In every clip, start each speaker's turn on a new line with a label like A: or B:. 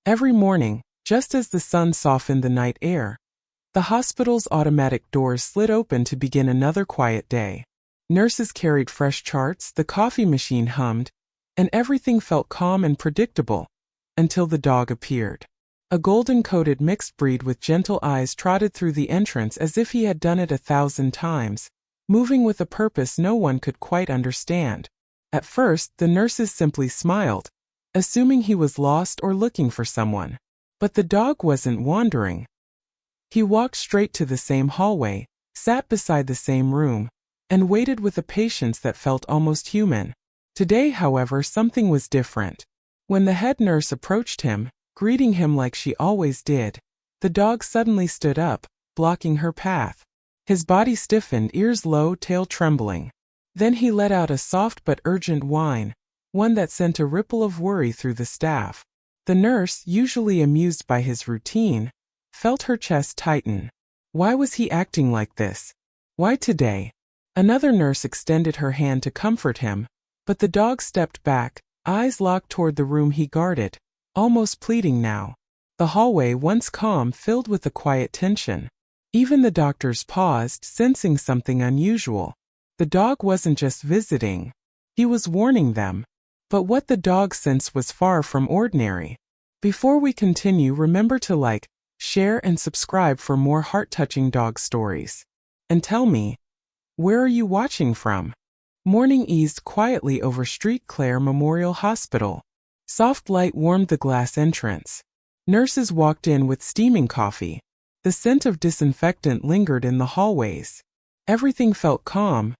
A: Every morning, just as the sun softened the night air, the hospital's automatic doors slid open to begin another quiet day. Nurses carried fresh charts, the coffee machine hummed, and everything felt calm and predictable, until the dog appeared. A golden-coated mixed breed with gentle eyes trotted through the entrance as if he had done it 1,000 times, moving with a purpose no one could quite understand. At first, the nurses simply smiled, assuming he was lost or looking for someone. But the dog wasn't wandering. He walked straight to the same hallway, sat beside the same room, and waited with a patience that felt almost human. Today, however, something was different. When the head nurse approached him, greeting him like she always did, the dog suddenly stood up, blocking her path. His body stiffened, ears low, tail trembling. Then he let out a soft but urgent whine, one that sent a ripple of worry through the staff. The nurse, usually amused by his routine, felt her chest tighten. Why was he acting like this? Why today? Another nurse extended her hand to comfort him, but the dog stepped back, eyes locked toward the room he guarded, almost pleading now. The hallway, once calm, filled with a quiet tension. Even the doctors paused, sensing something unusual. The dog wasn't just visiting. He was warning them. But what the dog sensed was far from ordinary. Before we continue, remember to like, share, and subscribe for more heart-touching dog stories. And tell me, where are you watching from? Morning eased quietly over Street Clare Memorial Hospital. Soft light warmed the glass entrance. Nurses walked in with steaming coffee. The scent of disinfectant lingered in the hallways. Everything felt calm,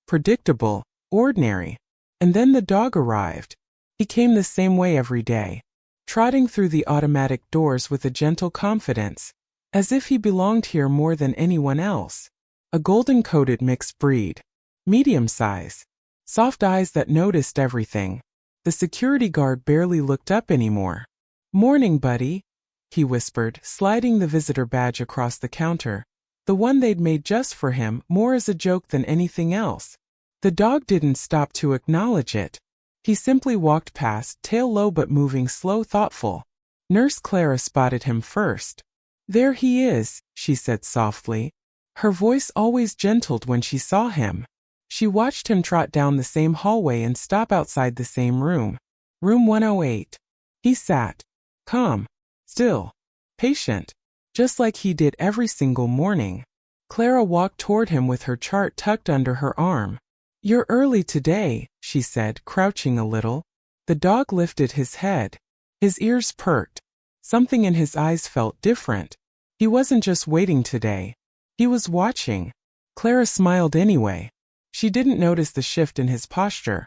A: predictable, ordinary. And then the dog arrived. He came the same way every day, trotting through the automatic doors with a gentle confidence, as if he belonged here more than anyone else. A golden-coated mixed breed, medium size, soft eyes that noticed everything. The security guard barely looked up anymore. "Morning, buddy," he whispered, sliding the visitor badge across the counter, the one they'd made just for him, more as a joke than anything else. The dog didn't stop to acknowledge it. He simply walked past, tail low but moving slow, thoughtful. Nurse Clara spotted him first. "There he is," she said softly. Her voice always gentled when she saw him. She watched him trot down the same hallway and stop outside the same room. Room 108. He sat, calm, still, patient, just like he did every single morning. Clara walked toward him with her chart tucked under her arm. "You're early today," she said, crouching a little. The dog lifted his head. His ears perked. Something in his eyes felt different. He wasn't just waiting today. He was watching. Clara smiled anyway. She didn't notice the shift in his posture.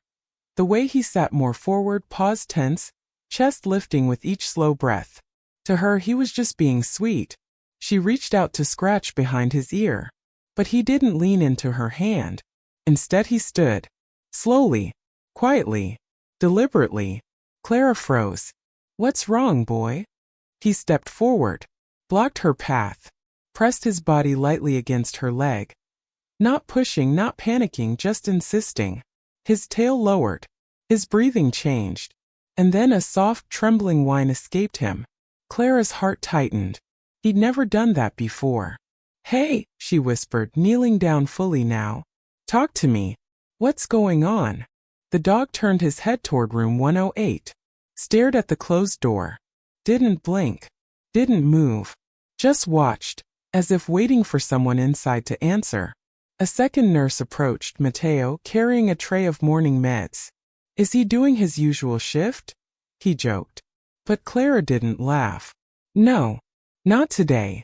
A: The way he sat more forward, paws tense, chest lifting with each slow breath. To her, he was just being sweet. She reached out to scratch behind his ear. But he didn't lean into her hand. Instead, he stood. Slowly, quietly, deliberately. Clara froze. "What's wrong, boy?" He stepped forward, blocked her path, pressed his body lightly against her leg. Not pushing, not panicking, just insisting. His tail lowered. His breathing changed. And then a soft, trembling whine escaped him. Clara's heart tightened. He'd never done that before. "Hey," she whispered, kneeling down fully now. "Talk to me. What's going on?" The dog turned his head toward room 108. Stared at the closed door. Didn't blink. Didn't move. Just watched, as if waiting for someone inside to answer. A second nurse approached, Matteo, carrying a tray of morning meds. "Is he doing his usual shift?" he joked. But Clara didn't laugh. "No, not today."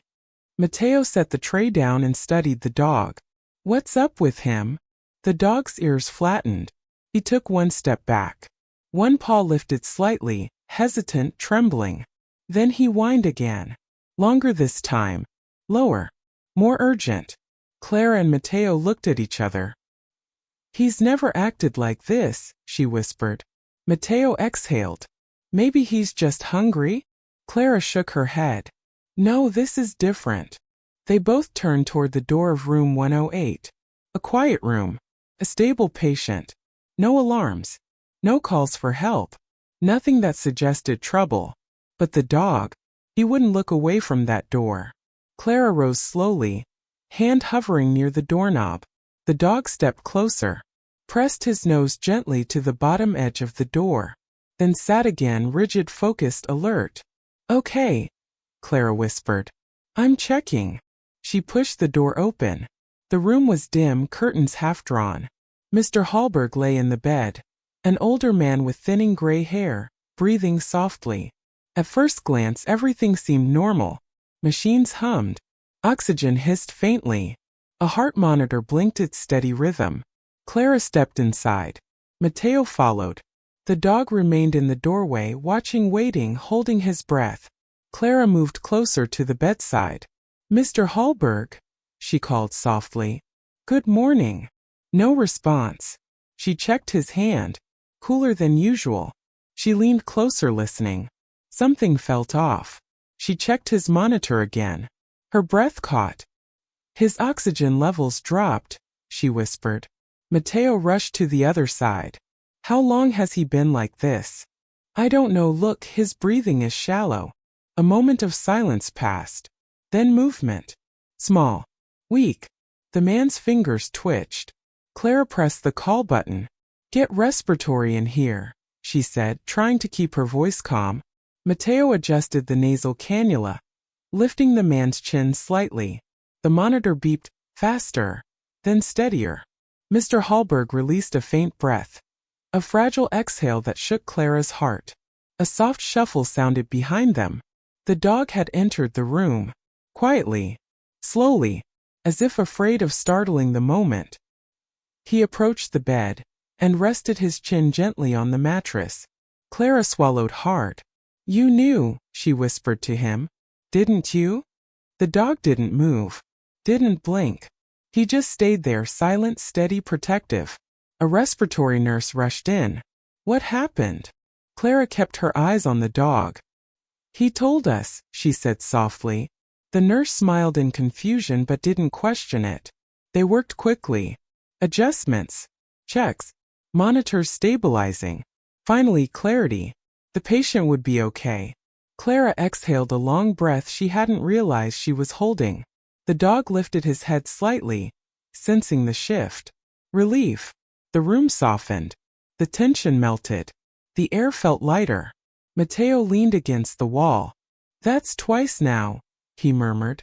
A: Matteo set the tray down and studied the dog. "What's up with him?" The dog's ears flattened. He took one step back. One paw lifted slightly, hesitant, trembling. Then he whined again. Longer this time. Lower. More urgent. Clara and Matteo looked at each other. "He's never acted like this," she whispered. Matteo exhaled. "Maybe he's just hungry?" Clara shook her head. "No, this is different." They both turned toward the door of room 108. A quiet room. A stable patient. No alarms. No calls for help. Nothing that suggested trouble. But the dog, he wouldn't look away from that door. Clara rose slowly, hand hovering near the doorknob. The dog stepped closer, pressed his nose gently to the bottom edge of the door, then sat again, rigid, focused, alert. "Okay," Clara whispered. "I'm checking." She pushed the door open. The room was dim, curtains half drawn. Mr. Hallberg lay in the bed, an older man with thinning gray hair, breathing softly. At first glance, everything seemed normal. Machines hummed. Oxygen hissed faintly. A heart monitor blinked its steady rhythm. Clara stepped inside. Matteo followed. The dog remained in the doorway, watching, waiting, holding his breath. Clara moved closer to the bedside. "Mr. Hallberg," she called softly. "Good morning." No response. She checked his hand. Cooler than usual. She leaned closer, listening. Something felt off. She checked his monitor again. Her breath caught. "His oxygen levels dropped," she whispered. Matteo rushed to the other side. "How long has he been like this?" "I don't know. Look, his breathing is shallow." A moment of silence passed. Then movement. Small. Weak. The man's fingers twitched. Clara pressed the call button. "Get respiratory in here," she said, trying to keep her voice calm. Matteo adjusted the nasal cannula, lifting the man's chin slightly. The monitor beeped, faster, then steadier. Mr. Hallberg released a faint breath. A fragile exhale that shook Clara's heart. A soft shuffle sounded behind them. The dog had entered the room. Quietly. Slowly. As if afraid of startling the moment. He approached the bed, and rested his chin gently on the mattress. Clara swallowed hard. "You knew," she whispered to him. "Didn't you?" The dog didn't move. Didn't blink. He just stayed there, silent, steady, protective. A respiratory nurse rushed in. "What happened?" Clara kept her eyes on the dog. "He told us," she said softly. The nurse smiled in confusion but didn't question it. They worked quickly. Adjustments. Checks. Monitors stabilizing. Finally, clarity. The patient would be okay. Clara exhaled a long breath she hadn't realized she was holding. The dog lifted his head slightly, sensing the shift. Relief. The room softened. The tension melted. The air felt lighter. Matteo leaned against the wall. "That's twice now," he murmured.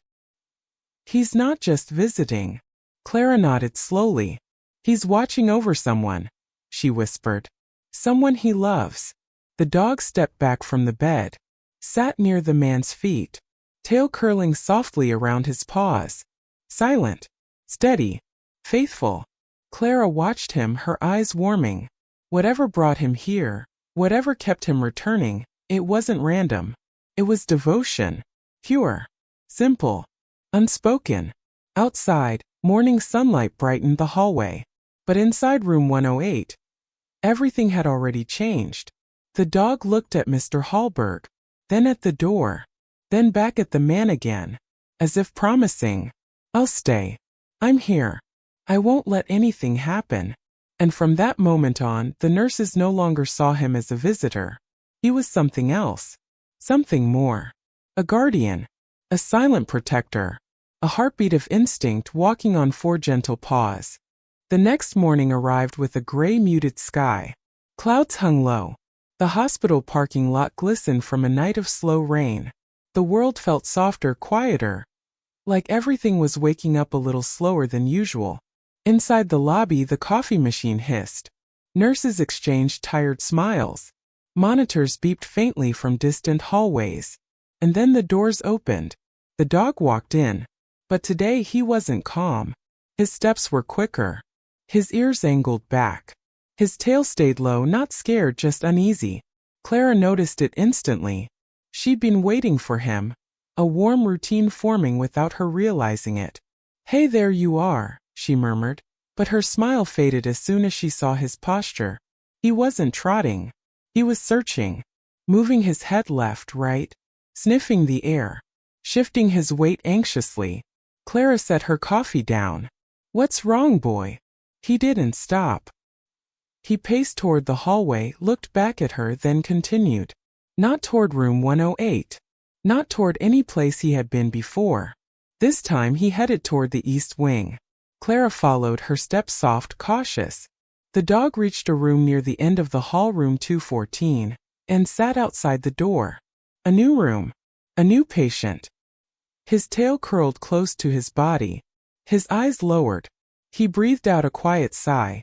A: "He's not just visiting." Clara nodded slowly. "He's watching over someone," she whispered. "Someone he loves." The dog stepped back from the bed, sat near the man's feet, tail curling softly around his paws. Silent, steady, faithful. Clara watched him, her eyes warming. Whatever brought him here, whatever kept him returning, it wasn't random. It was devotion. Pure. Simple. Unspoken. Outside, morning sunlight brightened the hallway. But inside room 108, everything had already changed. The dog looked at Mr. Hallberg, then at the door, then back at the man again, as if promising, "I'll stay. I'm here. I won't let anything happen." And from that moment on, the nurses no longer saw him as a visitor. He was something else. Something more. A guardian. A silent protector. A heartbeat of instinct walking on four gentle paws. The next morning arrived with a gray, muted sky. Clouds hung low. The hospital parking lot glistened from a night of slow rain. The world felt softer, quieter. Like everything was waking up a little slower than usual. Inside the lobby, the coffee machine hissed. Nurses exchanged tired smiles. Monitors beeped faintly from distant hallways. And then the doors opened. The dog walked in. But today he wasn't calm. His steps were quicker. His ears angled back. His tail stayed low, not scared, just uneasy. Clara noticed it instantly. She'd been waiting for him. A warm routine forming without her realizing it. "Hey, there you are," she murmured. But her smile faded as soon as she saw his posture. He wasn't trotting. He was searching. Moving his head left, right. Sniffing the air. Shifting his weight anxiously. Clara set her coffee down. "What's wrong, boy?" He didn't stop. He paced toward the hallway, looked back at her, then continued. Not toward room 108. Not toward any place he had been before. This time he headed toward the east wing. Clara followed, her steps soft, cautious. The dog reached a room near the end of the hall, room 214, and sat outside the door. A new room. A new patient. His tail curled close to his body. His eyes lowered. He breathed out a quiet sigh.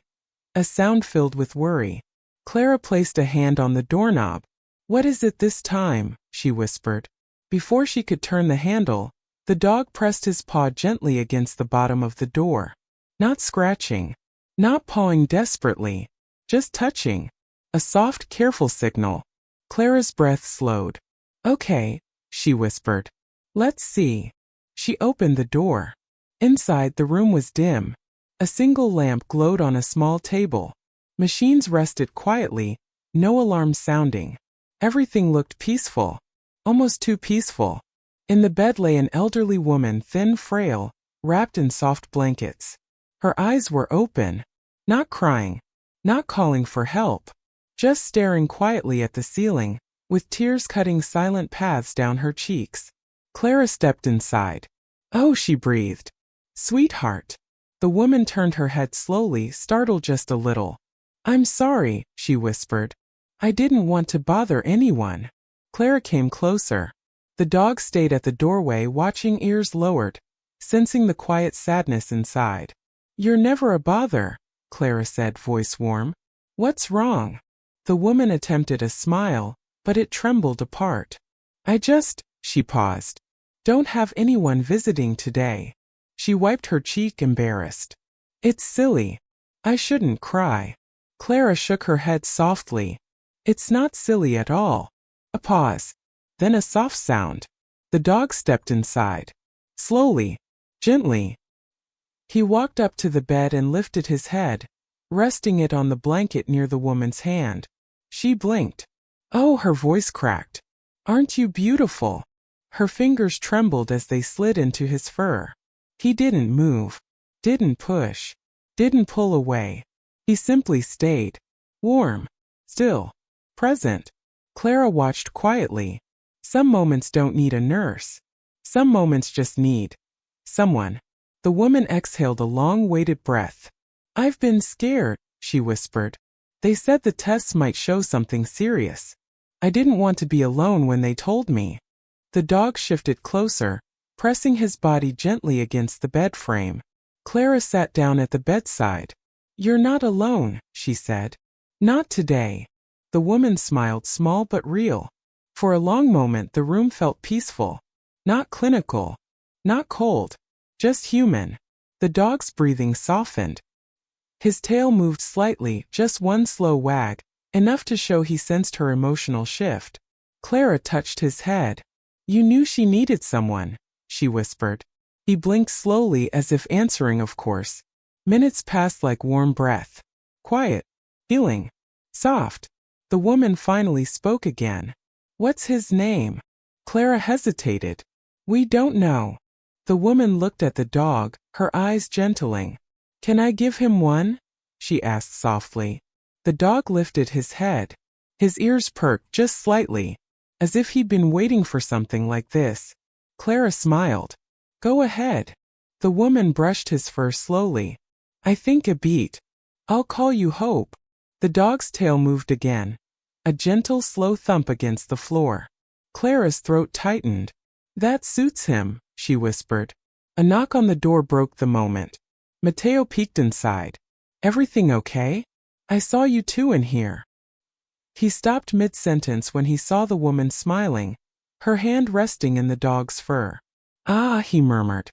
A: A sound filled with worry. Clara placed a hand on the doorknob. "What is it this time?" she whispered. Before she could turn the handle, the dog pressed his paw gently against the bottom of the door. Not scratching. Not pawing desperately. Just touching. A soft, careful signal. Clara's breath slowed. "Okay," she whispered. "Let's see." She opened the door. Inside, the room was dim. A single lamp glowed on a small table. Machines rested quietly, no alarms sounding. Everything looked peaceful. Almost too peaceful. In the bed lay an elderly woman, thin, frail, wrapped in soft blankets. Her eyes were open. Not crying. Not calling for help. Just staring quietly at the ceiling, with tears cutting silent paths down her cheeks. Clara stepped inside. "Oh," she breathed. "Sweetheart." The woman turned her head slowly, startled just a little. "I'm sorry," she whispered. "I didn't want to bother anyone." Clara came closer. The dog stayed at the doorway, watching, ears lowered, sensing the quiet sadness inside. "You're never a bother," Clara said, voice warm. "What's wrong?" The woman attempted a smile, but it trembled apart. She paused. "Don't have anyone visiting today." She wiped her cheek, embarrassed. "It's silly. I shouldn't cry." Clara shook her head softly. "It's not silly at all." A pause. Then a soft sound. The dog stepped inside. Slowly. Gently. He walked up to the bed and lifted his head, resting it on the blanket near the woman's hand. She blinked. "Oh," her voice cracked. "Aren't you beautiful?" Her fingers trembled as they slid into his fur. He didn't move. Didn't push. Didn't pull away. He simply stayed. Warm. Still. Present. Clara watched quietly. Some moments don't need a nurse. Some moments just need someone. The woman exhaled a long-weighted breath. "I've been scared," she whispered. "They said the tests might show something serious. I didn't want to be alone when they told me." The dog shifted closer, pressing his body gently against the bed frame. Clara sat down at the bedside. "You're not alone," she said. "Not today." The woman smiled, small but real. For a long moment the room felt peaceful. Not clinical. Not cold. Just human. The dog's breathing softened. His tail moved slightly, just one slow wag, enough to show he sensed her emotional shift. Clara touched his head. "You knew she needed someone," she whispered. He blinked slowly, as if answering, of course. Minutes passed like warm breath. Quiet. Healing. Soft. The woman finally spoke again. "What's his name?" Clara hesitated. "We don't know." The woman looked at the dog, her eyes gentling. "Can I give him one?" she asked softly. The dog lifted his head. His ears perked just slightly, as if he'd been waiting for something like this. Clara smiled. "Go ahead." The woman brushed his fur slowly. "I think a beat. I'll call you Hope." The dog's tail moved again. A gentle, slow thump against the floor. Clara's throat tightened. "That suits him," she whispered. A knock on the door broke the moment. Mateo peeked inside. "Everything okay? I saw you two in here." He stopped mid-sentence when he saw the woman smiling, her hand resting in the dog's fur. "Ah," he murmured.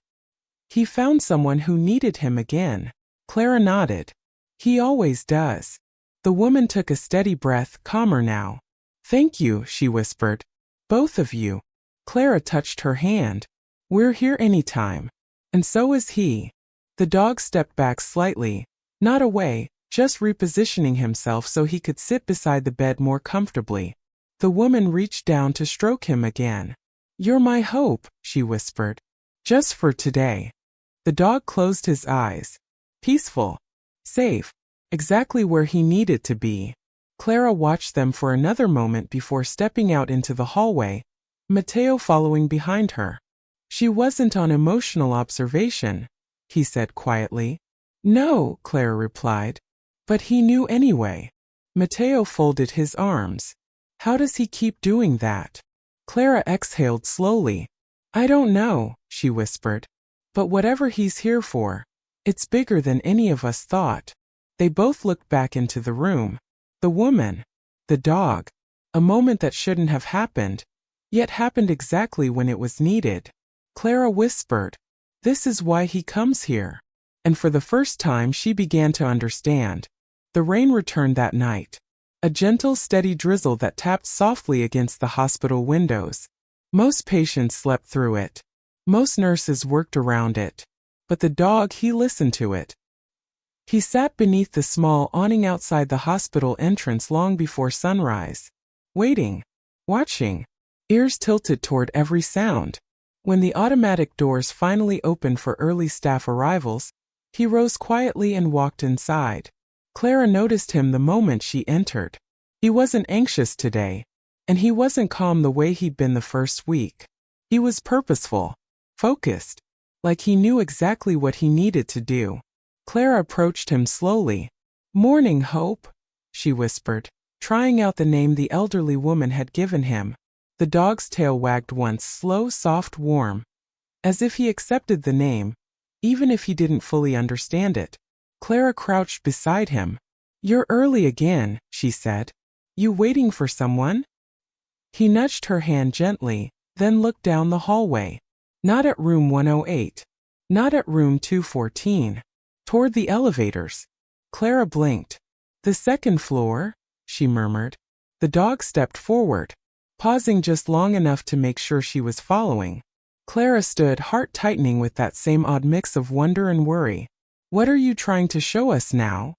A: "He found someone who needed him again." Clara nodded. "He always does." The woman took a steady breath, calmer now. "Thank you," she whispered. "Both of you." Clara touched her hand. "We're here anytime." And so is he. The dog stepped back slightly, not away, just repositioning himself so he could sit beside the bed more comfortably. The woman reached down to stroke him again. "You're my hope," she whispered. "Just for today." The dog closed his eyes. Peaceful. Safe. Exactly where he needed to be. Clara watched them for another moment before stepping out into the hallway, Matteo following behind her. She wasn't on emotional observation, he said quietly. No, Clara replied. But he knew anyway. Matteo folded his arms. How does he keep doing that? Clara exhaled slowly. I don't know, she whispered. But whatever he's here for, it's bigger than any of us thought. They both looked back into the room. The woman. The dog. A moment that shouldn't have happened, yet happened exactly when it was needed. Clara whispered, "This is why he comes here." And for the first time she began to understand. The rain returned that night. A gentle, steady drizzle that tapped softly against the hospital windows. Most patients slept through it. Most nurses worked around it. But the dog, he listened to it. He sat beneath the small awning outside the hospital entrance long before sunrise. Waiting. Watching. Ears tilted toward every sound. When the automatic doors finally opened for early staff arrivals, he rose quietly and walked inside. Clara noticed him the moment she entered. He wasn't anxious today, and he wasn't calm the way he'd been the first week. He was purposeful, focused, like he knew exactly what he needed to do. Clara approached him slowly. "Morning, Hope," she whispered, trying out the name the elderly woman had given him. The dog's tail wagged once, slow, soft, warm, as if he accepted the name, even if he didn't fully understand it. Clara crouched beside him. "You're early again," she said. "You waiting for someone?" He nudged her hand gently, then looked down the hallway. Not at room 108. Not at room 214. Toward the elevators. Clara blinked. "The second floor?" she murmured. The dog stepped forward, pausing just long enough to make sure she was following. Clara stood, heart tightening with that same odd mix of wonder and worry. "What are you trying to show us now?"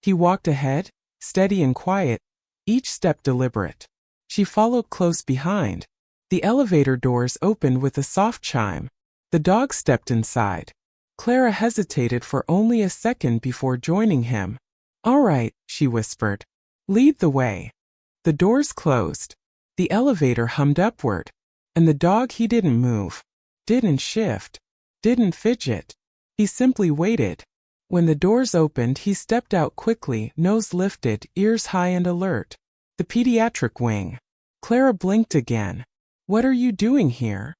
A: He walked ahead, steady and quiet, each step deliberate. She followed close behind. The elevator doors opened with a soft chime. The dog stepped inside. Clara hesitated for only a second before joining him. "All right," she whispered. "Lead the way." The doors closed. The elevator hummed upward. And the dog, he didn't move. Didn't shift. Didn't fidget. He simply waited. When the doors opened, he stepped out quickly, nose lifted, ears high and alert. The pediatric wing. Clara blinked again. "What are you doing here?"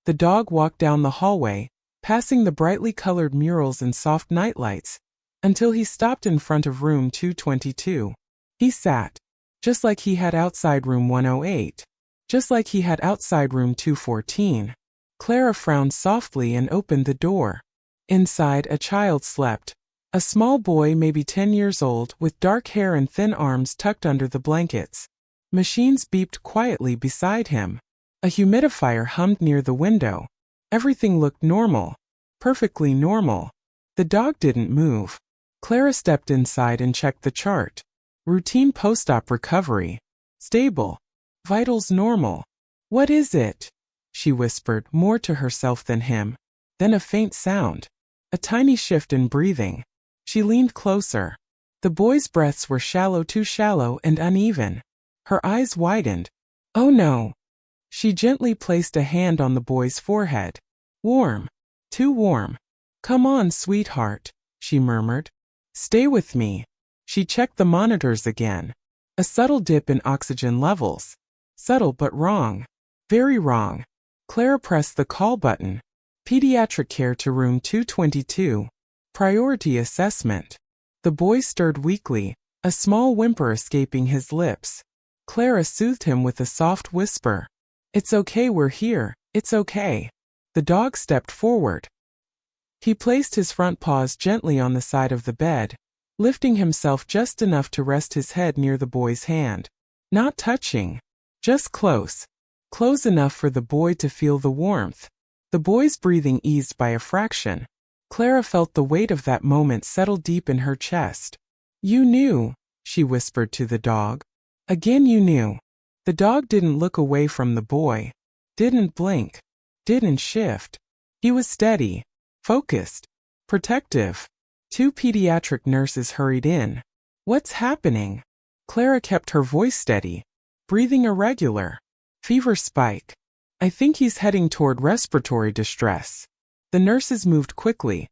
A: The dog walked down the hallway, passing the brightly colored murals and soft nightlights, until he stopped in front of room 222. He sat, just like he had outside room 108, just like he had outside room 214. Clara frowned softly and opened the door. Inside, a child slept. A small boy, maybe 10 years old, with dark hair and thin arms tucked under the blankets. Machines beeped quietly beside him. A humidifier hummed near the window. Everything looked normal. Perfectly normal. The dog didn't move. Clara stepped inside and checked the chart. Routine post-op recovery. Stable. Vitals normal. "What is it?" she whispered, more to herself than him. Then a faint sound. A tiny shift in breathing. She leaned closer. The boy's breaths were shallow, too shallow and uneven. Her eyes widened. "Oh no." She gently placed a hand on the boy's forehead. "Warm. Too warm. Come on, sweetheart," she murmured. "Stay with me." She checked the monitors again. A subtle dip in oxygen levels. Subtle but wrong. Very wrong. Clara pressed the call button. Pediatric care to room 222. Priority assessment. The boy stirred weakly, a small whimper escaping his lips. Clara soothed him with a soft whisper. "It's okay, we're here, it's okay." The dog stepped forward. He placed his front paws gently on the side of the bed, lifting himself just enough to rest his head near the boy's hand. Not touching. Just close. Close enough for the boy to feel the warmth. The boy's breathing eased by a fraction. Clara felt the weight of that moment settle deep in her chest. "You knew," she whispered to the dog. "Again you knew." The dog didn't look away from the boy. Didn't blink. Didn't shift. He was steady. Focused. Protective. 2 pediatric nurses hurried in. "What's happening?" Clara kept her voice steady. Breathing irregular. Fever spike. I think he's heading toward respiratory distress. The nurses moved quickly.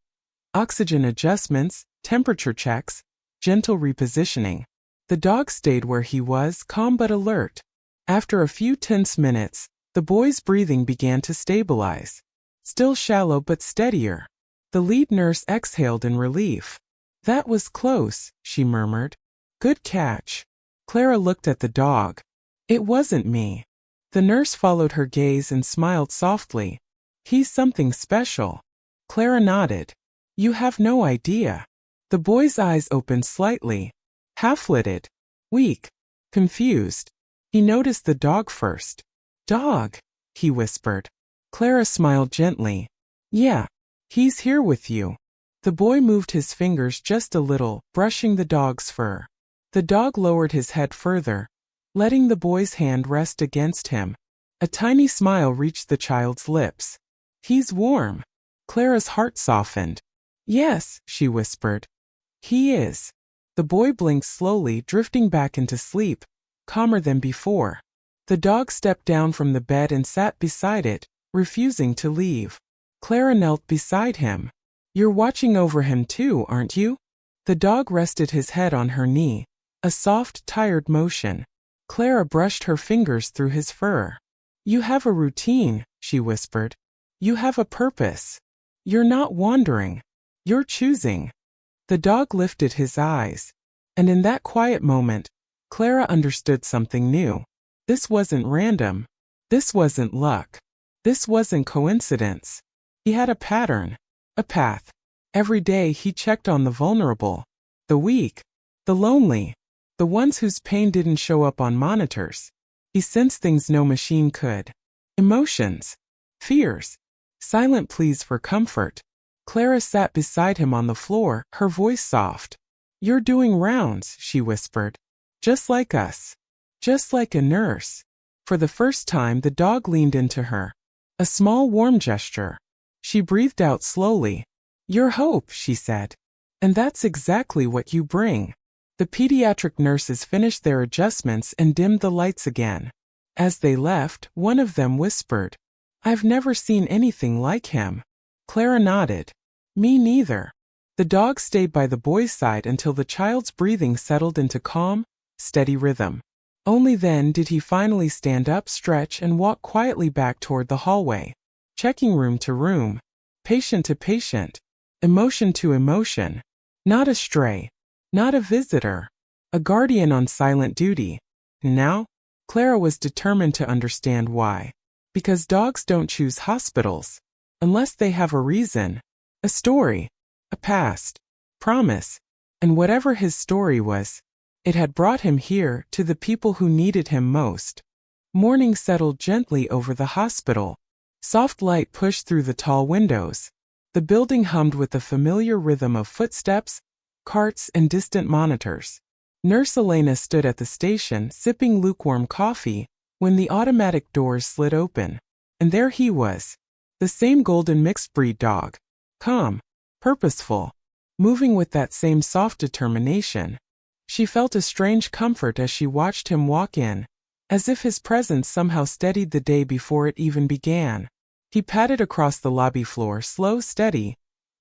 A: Oxygen adjustments, temperature checks, gentle repositioning. The dog stayed where he was, calm but alert. After a few tense minutes, the boy's breathing began to stabilize. Still shallow but steadier. The lead nurse exhaled in relief. That was close, she murmured. Good catch. Clara looked at the dog. It wasn't me. The nurse followed her gaze and smiled softly. He's something special. Clara nodded. You have no idea. The boy's eyes opened slightly. Half-lidded. Weak. Confused. He noticed the dog first. Dog, he whispered. Clara smiled gently. Yeah, he's here with you. The boy moved his fingers just a little, brushing the dog's fur. The dog lowered his head further, letting the boy's hand rest against him. A tiny smile reached the child's lips. He's warm. Clara's heart softened. Yes, she whispered. He is. The boy blinked slowly, drifting back into sleep, calmer than before. The dog stepped down from the bed and sat beside it, refusing to leave. Clara knelt beside him. You're watching over him too, aren't you? The dog rested his head on her knee, a soft, tired motion. Clara brushed her fingers through his fur. You have a routine, she whispered. You have a purpose. You're not wandering. You're choosing. The dog lifted his eyes. And in that quiet moment, Clara understood something new. This wasn't random. This wasn't luck. This wasn't coincidence. He had a pattern, a path. Every day he checked on the vulnerable, the weak, the lonely, the ones whose pain didn't show up on monitors. He sensed things no machine could. Emotions, fears, silent pleas for comfort. Clara sat beside him on the floor, her voice soft. You're doing rounds, she whispered. Just like us. Just like a nurse. For the first time, the dog leaned into her. A small, warm gesture. She breathed out slowly. Your hope, she said. And that's exactly what you bring. The pediatric nurses finished their adjustments and dimmed the lights again. As they left, one of them whispered, I've never seen anything like him. Clara nodded. Me neither. The dog stayed by the boy's side until the child's breathing settled into calm, steady rhythm. Only then did he finally stand up, stretch, and walk quietly back toward the hallway, checking room to room, patient to patient, emotion to emotion. Not a stray, not a visitor, a guardian on silent duty. Now, Clara was determined to understand why. Because dogs don't choose hospitals unless they have a reason, a story, a past, promise, and whatever his story was, it had brought him here to the people who needed him most. Morning settled gently over the hospital. Soft light pushed through the tall windows. The building hummed with the familiar rhythm of footsteps, carts, and distant monitors. Nurse Elena stood at the station, sipping lukewarm coffee, when the automatic doors slid open. And there he was. The same golden mixed-breed dog. Calm, purposeful, moving with that same soft determination. She felt a strange comfort as she watched him walk in, as if his presence somehow steadied the day before it even began. He padded across the lobby floor, slow, steady,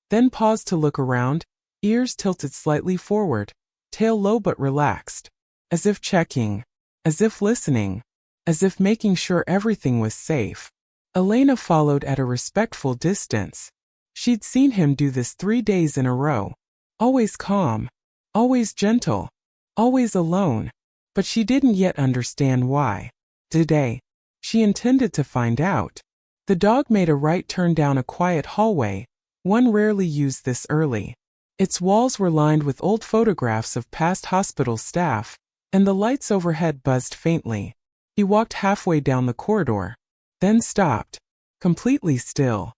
A: then paused to look around, ears tilted slightly forward, tail low but relaxed, as if checking, as if listening, as if making sure everything was safe. Elena followed at a respectful distance. She'd seen him do this 3 days in a row. Always calm, always gentle, always alone. But she didn't yet understand why. Today, she intended to find out. The dog made a right turn down a quiet hallway, one rarely used this early. Its walls were lined with old photographs of past hospital staff, and the lights overhead buzzed faintly. He walked halfway down the corridor, then stopped, completely still.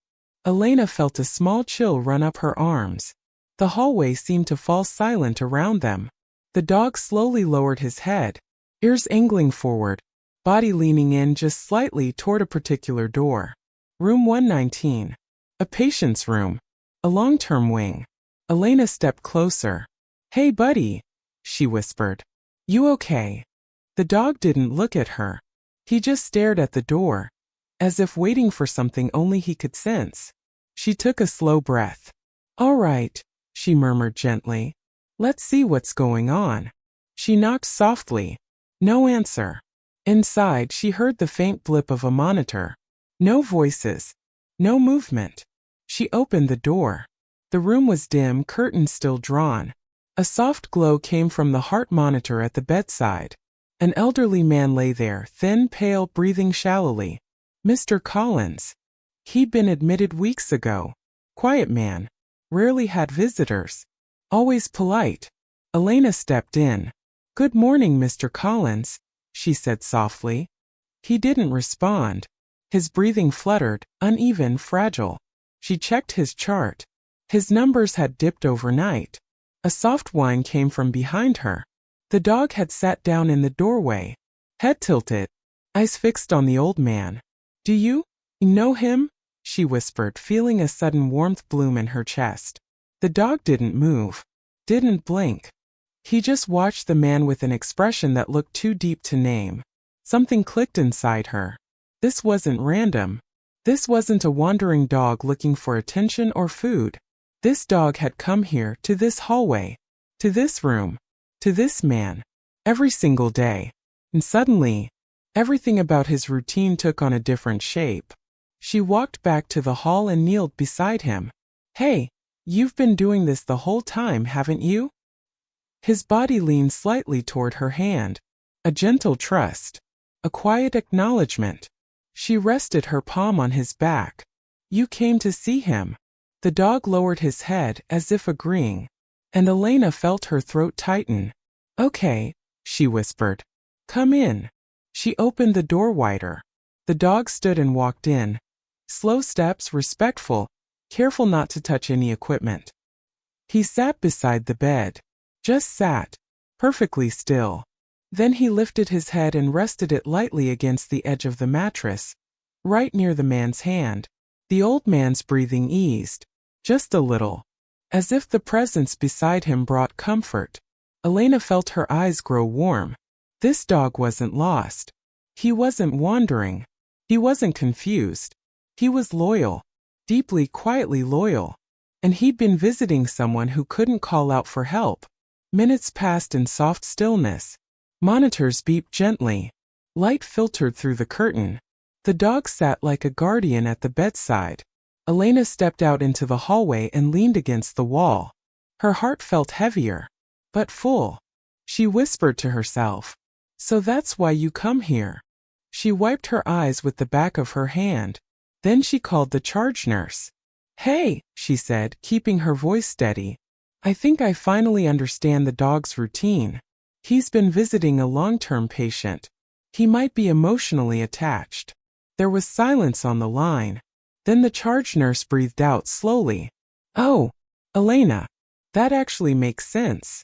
A: Elena felt a small chill run up her arms. The hallway seemed to fall silent around them. The dog slowly lowered his head, ears angling forward, body leaning in just slightly toward a particular door. Room 119. A patient's room. A long-term wing. Elena stepped closer. Hey buddy, she whispered. You okay? The dog didn't look at her. He just stared at the door, as if waiting for something only he could sense. She took a slow breath. All right, she murmured gently. Let's see what's going on. She knocked softly. No answer. Inside, she heard the faint blip of a monitor. No voices. No movement. She opened the door. The room was dim, curtains still drawn. A soft glow came from the heart monitor at the bedside. An elderly man lay there, thin, pale, breathing shallowly. Mr. Collins. He'd been admitted weeks ago. Quiet man. Rarely had visitors. Always polite. Elena stepped in. Good morning, Mr. Collins, she said softly. He didn't respond. His breathing fluttered, uneven, fragile. She checked his chart. His numbers had dipped overnight. A soft whine came from behind her. The dog had sat down in the doorway, head tilted, eyes fixed on the old man. Do you know him? She whispered, feeling a sudden warmth bloom in her chest. The dog didn't move, didn't blink. He just watched the man with an expression that looked too deep to name. Something clicked inside her. This wasn't random. This wasn't a wandering dog looking for attention or food. This dog had come here, to this hallway, to this room, to this man, every single day. And suddenly, everything about his routine took on a different shape. She walked back to the hall and kneeled beside him. Hey, you've been doing this the whole time, haven't you? His body leaned slightly toward her hand. A gentle trust. A quiet acknowledgement. She rested her palm on his back. You came to see him. The dog lowered his head as if agreeing, and Elena felt her throat tighten. Okay, she whispered. Come in. She opened the door wider. The dog stood and walked in. Slow steps, respectful, careful not to touch any equipment. He sat beside the bed. Just sat, perfectly still. Then he lifted his head and rested it lightly against the edge of the mattress, right near the man's hand. The old man's breathing eased, just a little, as if the presence beside him brought comfort. Elena felt her eyes grow warm. This dog wasn't lost. He wasn't wandering. He wasn't confused. He was loyal, deeply, quietly loyal. And he'd been visiting someone who couldn't call out for help. Minutes passed in soft stillness. Monitors beeped gently. Light filtered through the curtain. The dog sat like a guardian at the bedside. Elena stepped out into the hallway and leaned against the wall. Her heart felt heavier, but full. She whispered to herself, So that's why you come here. She wiped her eyes with the back of her hand. Then she called the charge nurse. Hey, she said, keeping her voice steady. I think I finally understand the dog's routine. He's been visiting a long-term patient. He might be emotionally attached. There was silence on the line. Then the charge nurse breathed out slowly. Oh, Elena. That actually makes sense.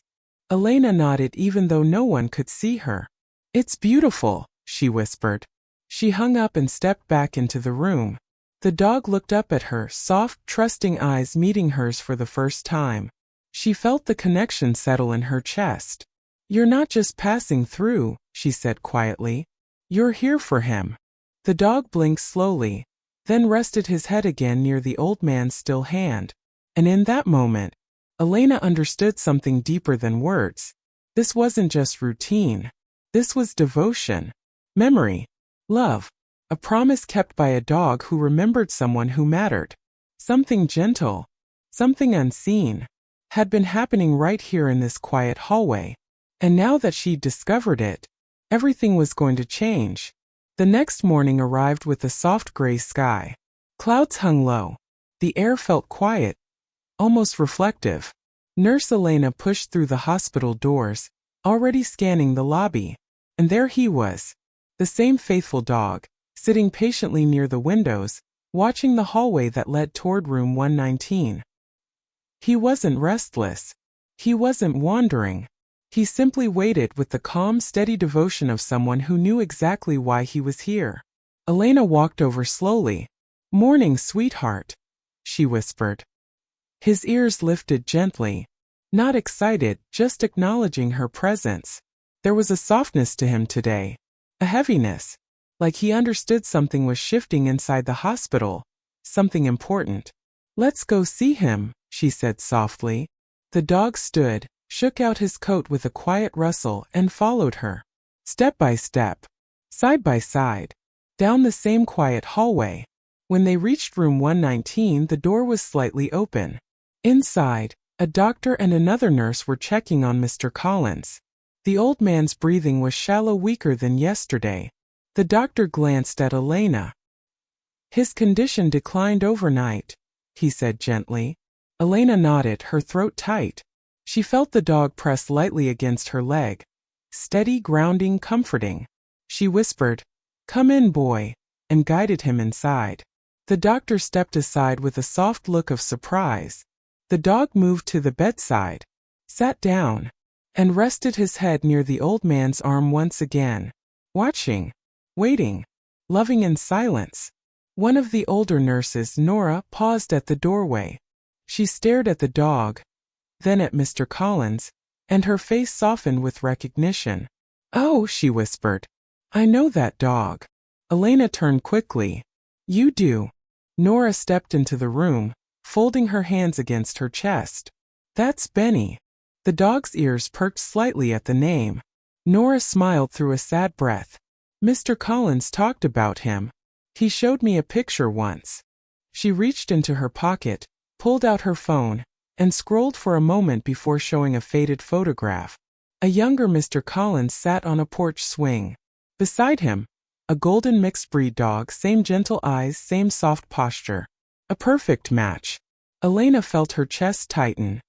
A: Elena nodded even though no one could see her. It's beautiful, she whispered. She hung up and stepped back into the room. The dog looked up at her, soft, trusting eyes meeting hers for the first time. She felt the connection settle in her chest. You're not just passing through, she said quietly. You're here for him. The dog blinked slowly, then rested his head again near the old man's still hand. And in that moment, Elena understood something deeper than words. This wasn't just routine. This was devotion, memory, love, a promise kept by a dog who remembered someone who mattered. Something gentle, something unseen, had been happening right here in this quiet hallway. And now that she'd discovered it, everything was going to change. The next morning arrived with a soft gray sky. Clouds hung low. The air felt quiet, almost reflective. Nurse Elena pushed through the hospital doors, already scanning the lobby. And there he was, the same faithful dog, sitting patiently near the windows, watching the hallway that led toward room 119. He wasn't restless. He wasn't wandering. He simply waited with the calm, steady devotion of someone who knew exactly why he was here. Elena walked over slowly. Morning, sweetheart, she whispered. His ears lifted gently. Not excited, just acknowledging her presence. There was a softness to him today, a heaviness, like he understood something was shifting inside the hospital, something important. "Let's go see him," she said softly. The dog stood, shook out his coat with a quiet rustle and followed her. Step by step, side by side, down the same quiet hallway. When they reached room 119, the door was slightly open. Inside, a doctor and another nurse were checking on Mr. Collins. The old man's breathing was shallow, weaker than yesterday. The doctor glanced at Elena. "His condition declined overnight," he said gently. Elena nodded, her throat tight. She felt the dog press lightly against her leg. Steady, grounding, comforting. She whispered, "Come in, boy," and guided him inside. The doctor stepped aside with a soft look of surprise. The dog moved to the bedside, sat down, and rested his head near the old man's arm once again. Watching, waiting, loving in silence. One of the older nurses, Nora, paused at the doorway. She stared at the dog, then at Mr. Collins, and her face softened with recognition. "Oh," she whispered, "I know that dog." Elena turned quickly. "You do." Nora stepped into the room, folding her hands against her chest. "That's Benny." The dog's ears perked slightly at the name. Nora smiled through a sad breath. "Mr. Collins talked about him. He showed me a picture once." She reached into her pocket, pulled out her phone, and scrolled for a moment before showing a faded photograph. A younger Mr. Collins sat on a porch swing. Beside him, a golden mixed-breed dog, same gentle eyes, same soft posture. A perfect match. Elena felt her chest tighten.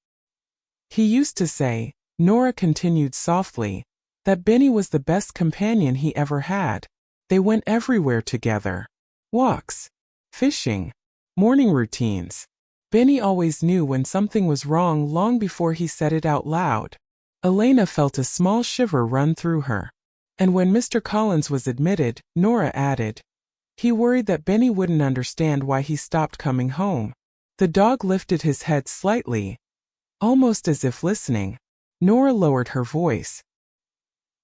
A: "He used to say," Nora continued softly, "that Benny was the best companion he ever had. They went everywhere together. Walks, fishing, morning routines. Benny always knew when something was wrong long before he said it out loud." Elena felt a small shiver run through her. And when Mr. Collins was admitted, Nora added, "He worried that Benny wouldn't understand why he stopped coming home." The dog lifted his head slightly, almost as if listening. Nora lowered her voice.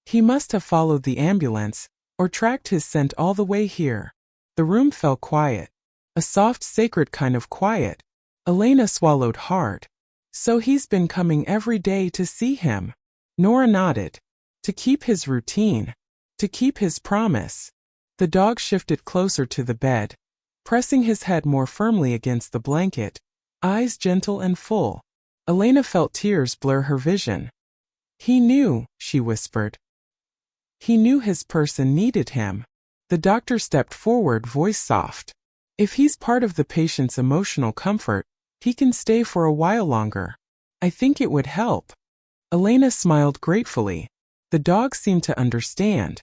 A: "He must have followed the ambulance, or tracked his scent all the way here." The room fell quiet. A soft, sacred kind of quiet. Elena swallowed hard. "So he's been coming every day to see him?" Nora nodded. "To keep his routine. To keep his promise." The dog shifted closer to the bed, pressing his head more firmly against the blanket, eyes gentle and full. Elena felt tears blur her vision. "He knew," she whispered. "He knew his person needed him." The doctor stepped forward, voice soft. "If he's part of the patient's emotional comfort, he can stay for a while longer. I think it would help." Elena smiled gratefully. The dog seemed to understand.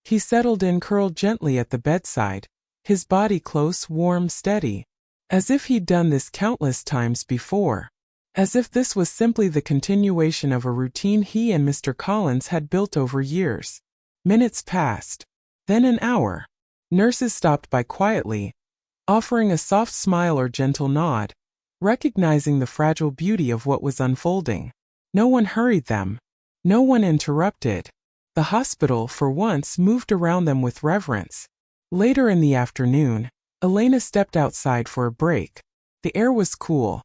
A: He settled in, curled gently at the bedside, his body close, warm, steady, as if he'd done this countless times before. As if this was simply the continuation of a routine he and Mr. Collins had built over years. Minutes passed. Then an hour. Nurses stopped by quietly, offering a soft smile or gentle nod, recognizing the fragile beauty of what was unfolding. No one hurried them. No one interrupted. The hospital, for once, moved around them with reverence. Later in the afternoon, Elena stepped outside for a break. The air was cool.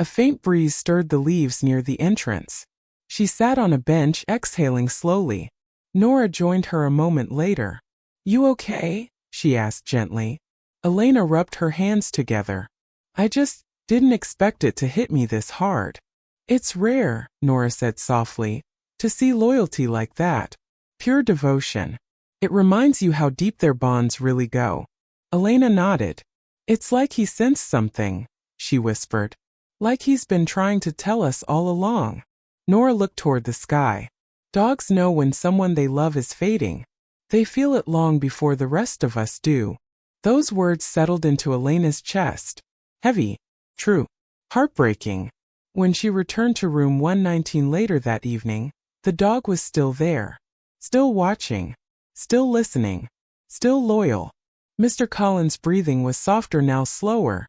A: A faint breeze stirred the leaves near the entrance. She sat on a bench, exhaling slowly. Nora joined her a moment later. "You okay?" she asked gently. Elena rubbed her hands together. "I just didn't expect it to hit me this hard." "It's rare," Nora said softly, "to see loyalty like that. Pure devotion. It reminds you how deep their bonds really go." Elena nodded. "It's like he sensed something," she whispered. "Like he's been trying to tell us all along." Nora looked toward the sky. Dogs know when someone they love is fading. They feel it long before the rest of us do. Those words settled into Elena's chest. Heavy. True. Heartbreaking. When she returned to room 119 later that evening, the dog was still there. Still watching. Still listening. Still loyal. Mr. Collins' breathing was softer now, slower,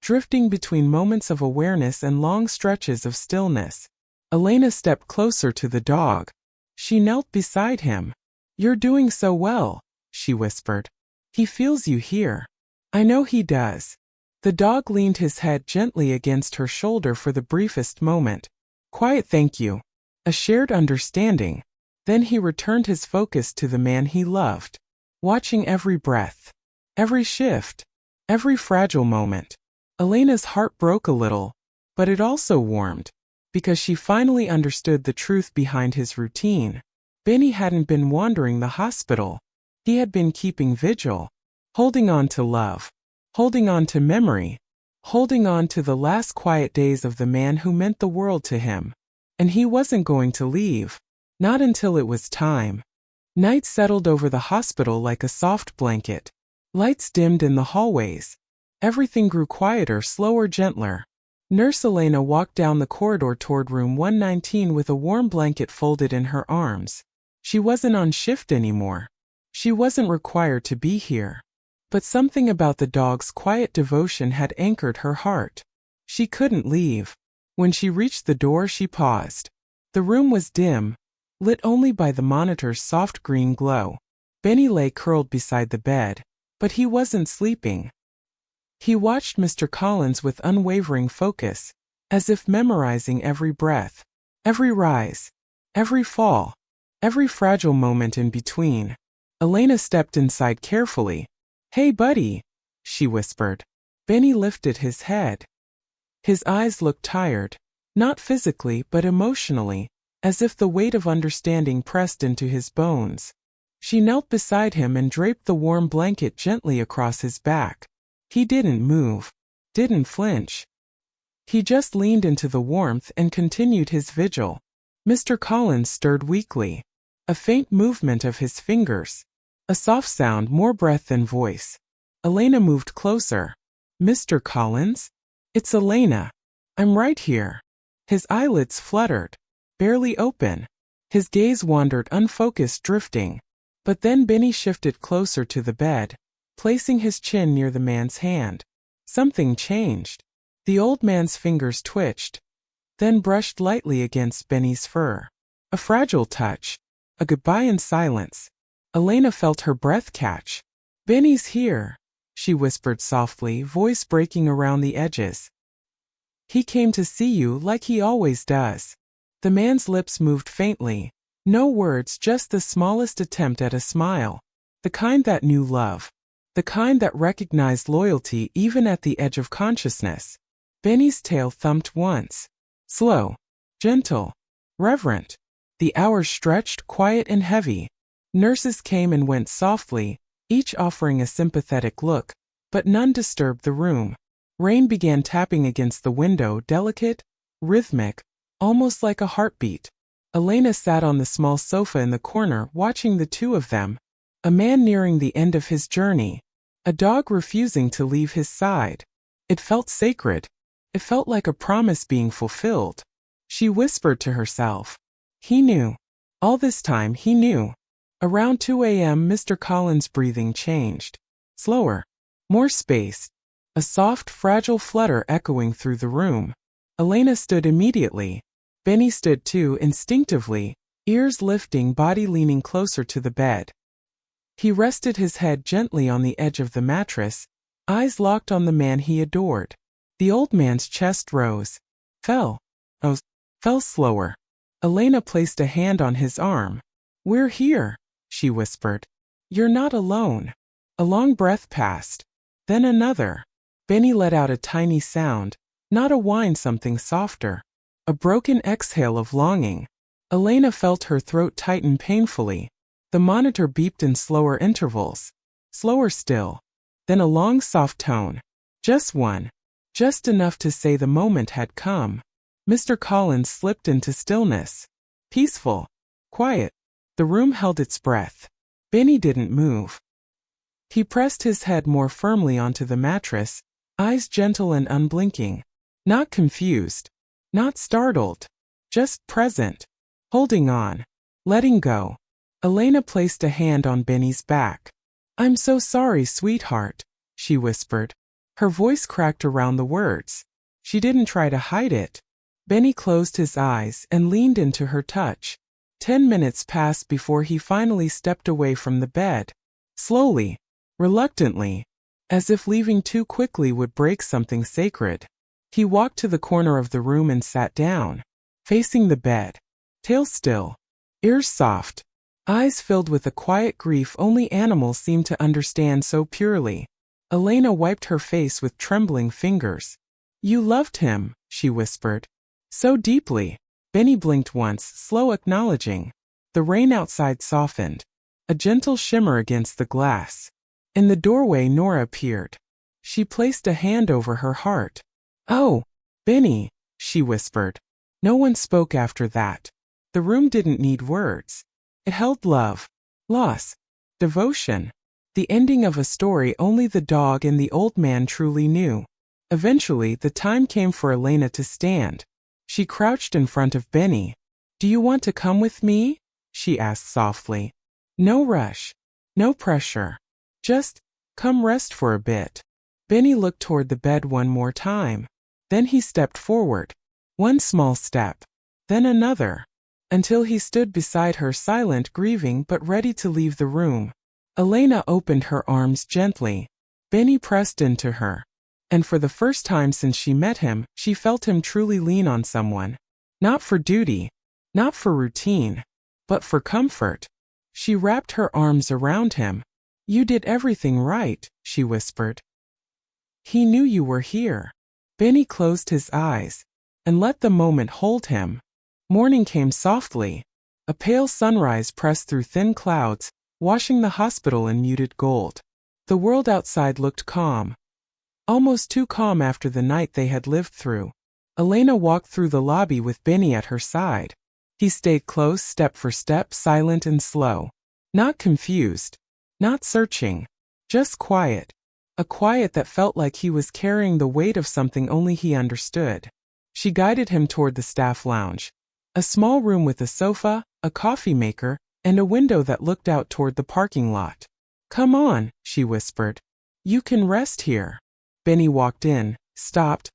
A: drifting between moments of awareness and long stretches of stillness. Elena stepped closer to the dog. She knelt beside him. "You're doing so well," she whispered. "He feels you here." "I know he does." The dog leaned his head gently against her shoulder for the briefest moment. Quiet thank you. A shared understanding. Then he returned his focus to the man he loved, watching every breath, every shift, every fragile moment. Elena's heart broke a little, but it also warmed, because she finally understood the truth behind his routine. Benny hadn't been wandering the hospital. He had been keeping vigil, holding on to love, holding on to memory, holding on to the last quiet days of the man who meant the world to him. And he wasn't going to leave, not until it was time. Night settled over the hospital like a soft blanket. Lights dimmed in the hallways. Everything grew quieter, slower, gentler. Nurse Elena walked down the corridor toward room 119 with a warm blanket folded in her arms. She wasn't on shift anymore. She wasn't required to be here. But something about the dog's quiet devotion had anchored her heart. She couldn't leave. When she reached the door, she paused. The room was dim, lit only by the monitor's soft green glow. Benny lay curled beside the bed, but he wasn't sleeping. He watched Mr. Collins with unwavering focus, as if memorizing every breath, every rise, every fall, every fragile moment in between. Elena stepped inside carefully. "Hey, buddy," she whispered. Benny lifted his head. His eyes looked tired, not physically but emotionally, as if the weight of understanding pressed into his bones. She knelt beside him and draped the warm blanket gently across his back. He didn't move, didn't flinch. He just leaned into the warmth and continued his vigil. Mr. Collins stirred weakly. A faint movement of his fingers. A soft sound, more breath than voice. Elena moved closer. "Mr. Collins? It's Elena. I'm right here." His eyelids fluttered, barely open. His gaze wandered, unfocused, drifting. But then Benny shifted closer to the bed, placing his chin near the man's hand. Something changed. The old man's fingers twitched, then brushed lightly against Benny's fur. A fragile touch. A goodbye in silence. Elena felt her breath catch. "Benny's here," she whispered softly, voice breaking around the edges. "He came to see you like he always does." The man's lips moved faintly. No words, just the smallest attempt at a smile. The kind that knew love. The kind that recognized loyalty even at the edge of consciousness. Benny's tail thumped once. Slow, gentle, reverent. The hours stretched, quiet and heavy. Nurses came and went softly, each offering a sympathetic look, but none disturbed the room. Rain began tapping against the window, delicate, rhythmic, almost like a heartbeat. Elena sat on the small sofa in the corner, watching the two of them. A man nearing the end of his journey. A dog refusing to leave his side. It felt sacred. It felt like a promise being fulfilled. She whispered to herself. He knew. All this time he knew. Around 2 a.m. Mr. Collins' breathing changed. Slower. More space. A soft, fragile flutter echoing through the room. Elena stood immediately. Benny stood too, instinctively, ears lifting, body leaning closer to the bed. He rested his head gently on the edge of the mattress, eyes locked on the man he adored. The old man's chest rose. Fell slower. Elena placed a hand on his arm. "We're here," she whispered. "You're not alone." A long breath passed. Then another. Benny let out a tiny sound, not a whine, something softer. A broken exhale of longing. Elena felt her throat tighten painfully. The monitor beeped in slower intervals. Slower still. Then a long, soft tone. Just one. Just enough to say the moment had come. Mr. Collins slipped into stillness. Peaceful. Quiet. The room held its breath. Benny didn't move. He pressed his head more firmly onto the mattress, eyes gentle and unblinking. Not confused. Not startled. Just present. Holding on. Letting go. Elena placed a hand on Benny's back. "I'm so sorry, sweetheart," she whispered. Her voice cracked around the words. She didn't try to hide it. Benny closed his eyes and leaned into her touch. 10 minutes passed before he finally stepped away from the bed. Slowly, reluctantly, as if leaving too quickly would break something sacred. He walked to the corner of the room and sat down, facing the bed, tail still, ears soft, eyes filled with a quiet grief only animals seem to understand so purely. Elena wiped her face with trembling fingers. "You loved him," she whispered. "So deeply." Benny blinked once, slow acknowledging. The rain outside softened, a gentle shimmer against the glass. In the doorway Nora appeared. She placed a hand over her heart. "Oh, Benny," she whispered. No one spoke after that. The room didn't need words. It held love, loss, devotion. The ending of a story only the dog and the old man truly knew. Eventually, the time came for Elena to stand. She crouched in front of Benny. "Do you want to come with me?" she asked softly. "No rush, no pressure. Just come rest for a bit." Benny looked toward the bed one more time. Then he stepped forward. One small step, then another, until he stood beside her, silent, grieving, but ready to leave the room. Elena opened her arms gently. Benny pressed into her. And for the first time since she met him, she felt him truly lean on someone. Not for duty, not for routine, but for comfort. She wrapped her arms around him. "You did everything right," she whispered. "He knew you were here." Benny closed his eyes and let the moment hold him. Morning came softly. A pale sunrise pressed through thin clouds, washing the hospital in muted gold. The world outside looked calm. Almost too calm after the night they had lived through. Elena walked through the lobby with Benny at her side. He stayed close, step for step, silent and slow. Not confused, not searching, just quiet. A quiet that felt like he was carrying the weight of something only he understood. She guided him toward the staff lounge. A small room with a sofa, a coffee maker, and a window that looked out toward the parking lot. "Come on," she whispered. "You can rest here." Benny walked in, stopped,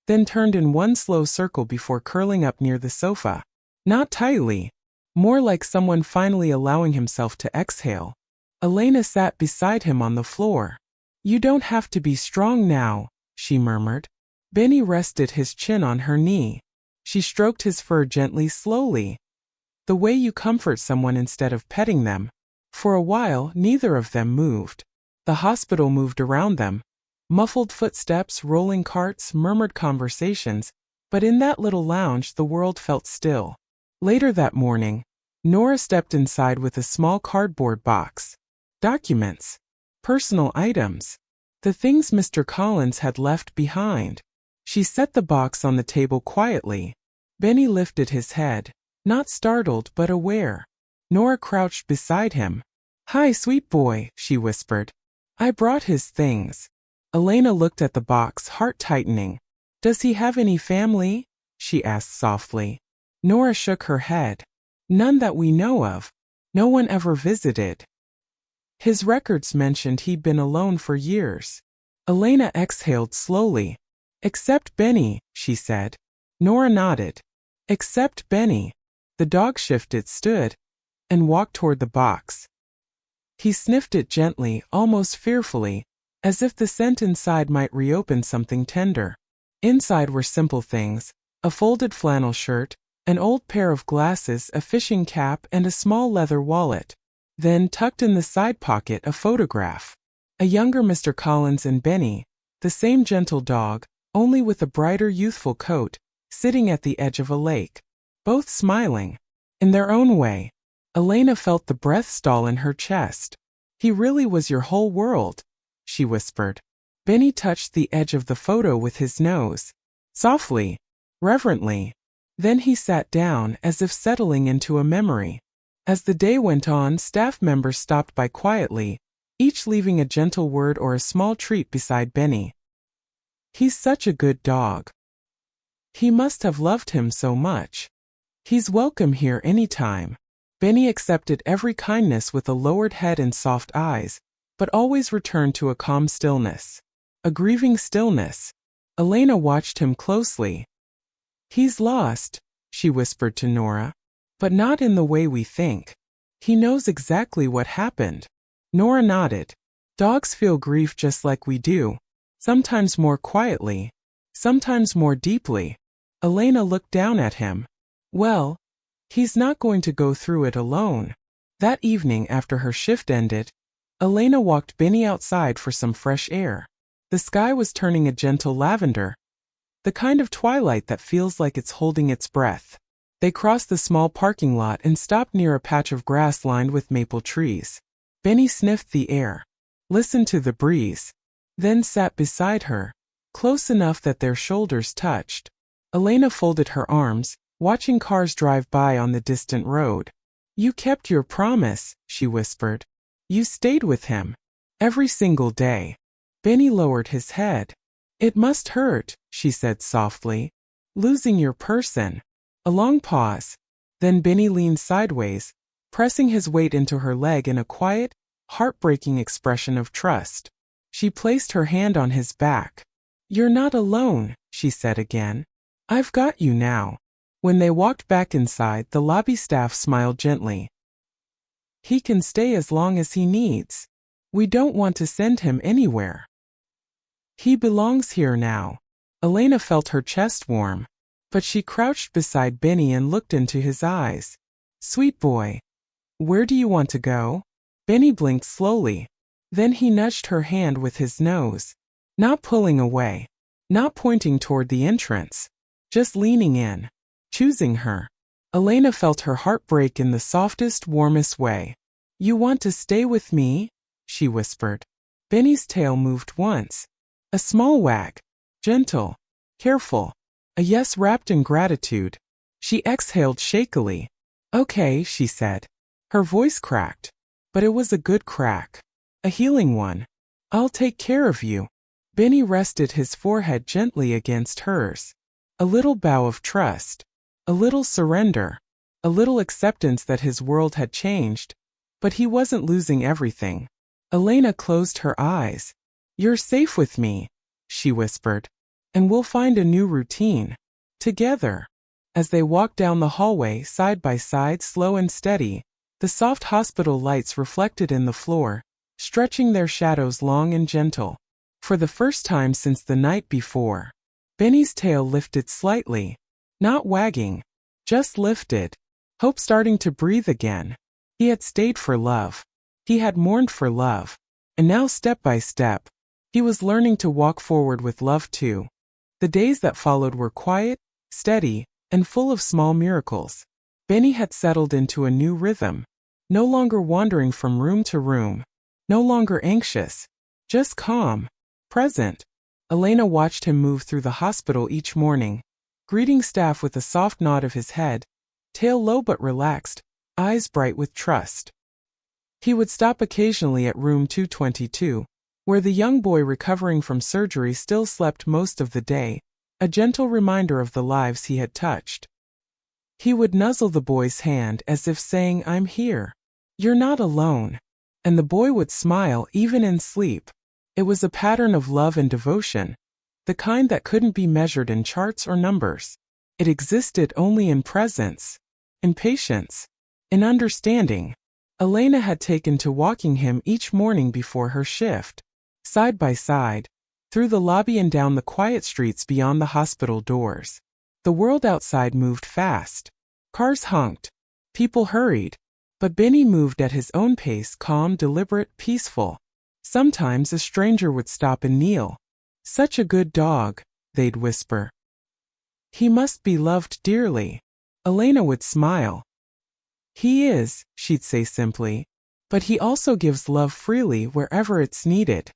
A: then turned in one slow circle before curling up near the sofa. Not tightly, more like someone finally allowing himself to exhale. Elena sat beside him on the floor. "You don't have to be strong now," she murmured. Benny rested his chin on her knee. She stroked his fur gently, slowly. The way you comfort someone instead of petting them. For a while, neither of them moved. The hospital moved around them. Muffled footsteps, rolling carts, murmured conversations, but in that little lounge the world felt still. Later that morning, Nora stepped inside with a small cardboard box. Documents. Personal items. The things Mr. Collins had left behind. She set the box on the table quietly. Benny lifted his head, not startled but aware. Nora crouched beside him. "Hi, sweet boy," she whispered. "I brought his things." Elena looked at the box, heart tightening. "Does he have any family?" she asked softly. Nora shook her head. "None that we know of. No one ever visited. His records mentioned he'd been alone for years." Elena exhaled slowly. "Except Benny," she said. Nora nodded. "Except Benny." The dog shifted, stood, and walked toward the box. He sniffed it gently, almost fearfully, as if the scent inside might reopen something tender. Inside were simple things: a folded flannel shirt, an old pair of glasses, a fishing cap, and a small leather wallet. Then, tucked in the side pocket, a photograph. A younger Mr. Collins and Benny, the same gentle dog, only with a brighter youthful coat, sitting at the edge of a lake. Both smiling. In their own way. Elena felt the breath stall in her chest. "He really was your whole world," she whispered. Benny touched the edge of the photo with his nose. Softly, reverently. Then he sat down, as if settling into a memory. As the day went on, staff members stopped by quietly, each leaving a gentle word or a small treat beside Benny. "He's such a good dog. He must have loved him so much. He's welcome here anytime." Benny accepted every kindness with a lowered head and soft eyes, but always returned to a calm stillness. A grieving stillness. Elena watched him closely. "He's lost," she whispered to Nora. But not in the way we think. He knows exactly what happened. Nora nodded. Dogs feel grief just like we do. Sometimes more quietly. Sometimes more deeply. Elena looked down at him. Well, he's not going to go through it alone. That evening after her shift ended, Elena walked Benny outside for some fresh air. The sky was turning a gentle lavender. The kind of twilight that feels like it's holding its breath. They crossed the small parking lot and stopped near a patch of grass lined with maple trees. Benny sniffed the air, listened to the breeze, then sat beside her, close enough that their shoulders touched. Elena folded her arms, watching cars drive by on the distant road. You kept your promise, she whispered. You stayed with him. Every single day. Benny lowered his head. It must hurt, she said softly. Losing your person. A long pause. Then Benny leaned sideways, pressing his weight into her leg in a quiet, heartbreaking expression of trust. She placed her hand on his back. You're not alone, she said again. I've got you now. When they walked back inside, the lobby staff smiled gently. He can stay as long as he needs. We don't want to send him anywhere. He belongs here now. Elena felt her chest warm. But she crouched beside Benny and looked into his eyes. Sweet boy. Where do you want to go? Benny blinked slowly. Then he nudged her hand with his nose. Not pulling away. Not pointing toward the entrance. Just leaning in. Choosing her. Elena felt her heart break in the softest, warmest way. You want to stay with me? She whispered. Benny's tail moved once. A small wag. Gentle. Careful. A yes wrapped in gratitude. She exhaled shakily. Okay, she said. Her voice cracked. But it was a good crack. A healing one. I'll take care of you. Benny rested his forehead gently against hers. A little bow of trust. A little surrender. A little acceptance that his world had changed. But he wasn't losing everything. Elena closed her eyes. You're safe with me, she whispered. And we'll find a new routine. Together. As they walked down the hallway side by side, slow and steady, the soft hospital lights reflected in the floor, stretching their shadows long and gentle. For the first time since the night before, Benny's tail lifted slightly. Not wagging. Just lifted. Hope starting to breathe again. He had stayed for love. He had mourned for love. And now step by step, he was learning to walk forward with love too. The days that followed were quiet, steady, and full of small miracles. Benny had settled into a new rhythm. No longer wandering from room to room. No longer anxious. Just calm. Present. Elena watched him move through the hospital each morning, greeting staff with a soft nod of his head, tail low but relaxed, eyes bright with trust. He would stop occasionally at room 222, where the young boy recovering from surgery still slept most of the day, a gentle reminder of the lives he had touched. He would nuzzle the boy's hand as if saying, I'm here. You're not alone. And the boy would smile even in sleep. It was a pattern of love and devotion, the kind that couldn't be measured in charts or numbers. It existed only in presence, in patience, in understanding. Elena had taken to walking him each morning before her shift. Side by side, through the lobby and down the quiet streets beyond the hospital doors. The world outside moved fast. Cars honked. People hurried. But Benny moved at his own pace, calm, deliberate, peaceful. Sometimes a stranger would stop and kneel. Such a good dog, they'd whisper. He must be loved dearly. Elena would smile. He is, she'd say simply. But he also gives love freely wherever it's needed.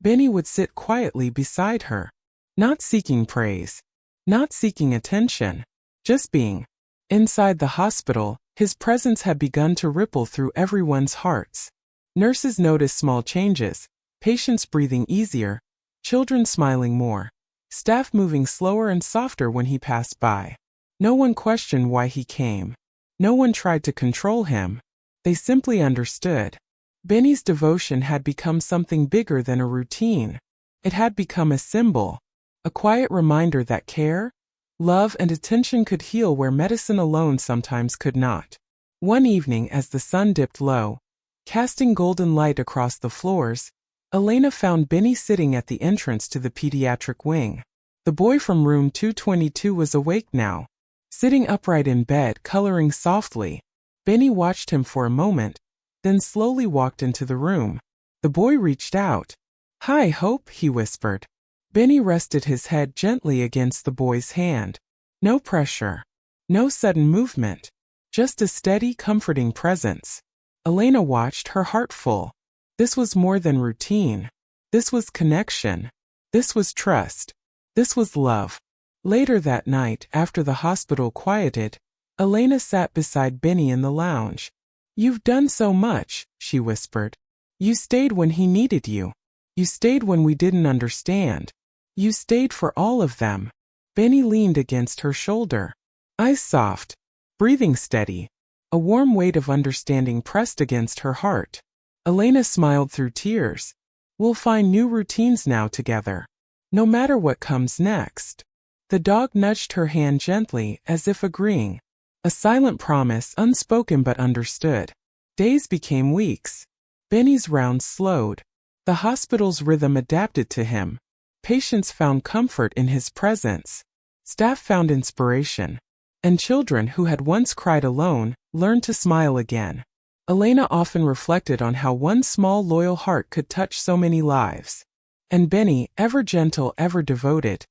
A: Benny would sit quietly beside her, not seeking praise, not seeking attention, just being. Inside the hospital, his presence had begun to ripple through everyone's hearts. Nurses noticed small changes, patients breathing easier, children smiling more, staff moving slower and softer when he passed by. No one questioned why he came. No one tried to control him. They simply understood. Benny's devotion had become something bigger than a routine. It had become a symbol, a quiet reminder that care, Love and attention could heal where medicine alone sometimes could not. One evening, as the sun dipped low, casting golden light across the floors, Elena found Benny sitting at the entrance to the pediatric wing. The boy from room 222 was awake now, sitting upright in bed, coloring softly. Benny watched him for a moment, then slowly walked into the room. The boy reached out. "Hi, Hope," he whispered. Benny rested his head gently against the boy's hand. No pressure. No sudden movement. Just a steady, comforting presence. Elena watched, her heart full. This was more than routine. This was connection. This was trust. This was love. Later that night, after the hospital quieted, Elena sat beside Benny in the lounge. "You've done so much," she whispered. "You stayed when he needed you. You stayed when we didn't understand. You stayed for all of them." Benny leaned against her shoulder. Eyes soft. Breathing steady. A warm weight of understanding pressed against her heart. Elena smiled through tears. "We'll find new routines now together. No matter what comes next." The dog nudged her hand gently, as if agreeing. A silent promise, unspoken but understood. Days became weeks. Benny's rounds slowed. The hospital's rhythm adapted to him. Patients found comfort in his presence. Staff found inspiration. And children who had once cried alone learned to smile again. Elena often reflected on how one small loyal heart could touch so many lives. And Benny, ever gentle, ever devoted,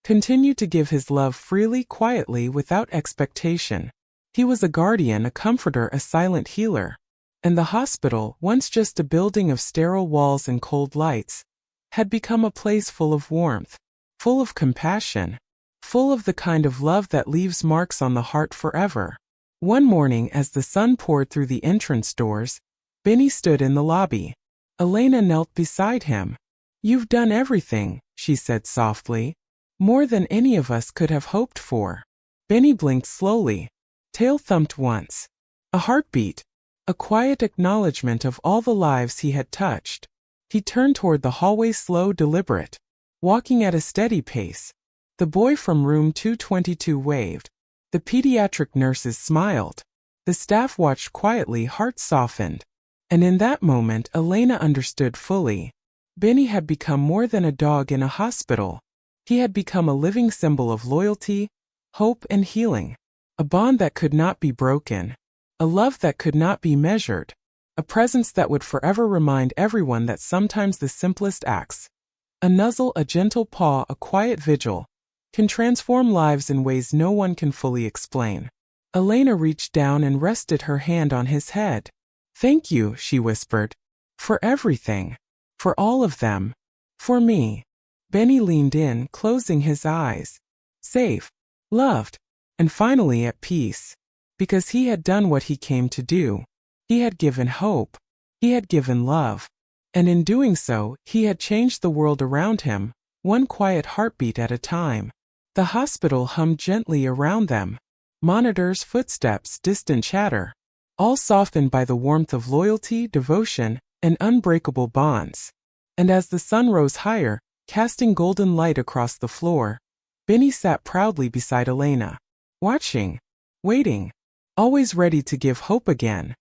A: continued to give his love freely, quietly, without expectation. He was a guardian, a comforter, a silent healer. And the hospital, once just a building of sterile walls and cold lights, had become a place full of warmth, full of compassion, full of the kind of love that leaves marks on the heart forever. One morning, as the sun poured through the entrance doors, Benny stood in the lobby. Elena knelt beside him. "You've done everything," she said softly. "More than any of us could have hoped for." Benny blinked slowly. Tail thumped once. A heartbeat. A quiet acknowledgement of all the lives he had touched. He turned toward the hallway, slow, deliberate, walking at a steady pace. The boy from room 222 waved. The pediatric nurses smiled. The staff watched quietly, hearts softened. And in that moment, Elena understood fully. Benny had become more than a dog in a hospital. He had become a living symbol of loyalty, hope, and healing. A bond that could not be broken. A love that could not be measured. A presence that would forever remind everyone that sometimes the simplest acts, a nuzzle, a gentle paw, a quiet vigil, can transform lives in ways no one can fully explain. Elena reached down and rested her hand on his head. "Thank you," she whispered. "For everything. For all of them. For me." Benny leaned in, closing his eyes. Safe. Loved. And finally at peace. Because he had done what he came to do. He had given hope. He had given love. And in doing so, he had changed the world around him, one quiet heartbeat at a time. The hospital hummed gently around them. Monitors, footsteps, distant chatter. All softened by the warmth of loyalty, devotion, and unbreakable bonds. And as the sun rose higher, casting golden light across the floor, Benny sat proudly beside Elena. Watching. Waiting. Always ready to give hope again.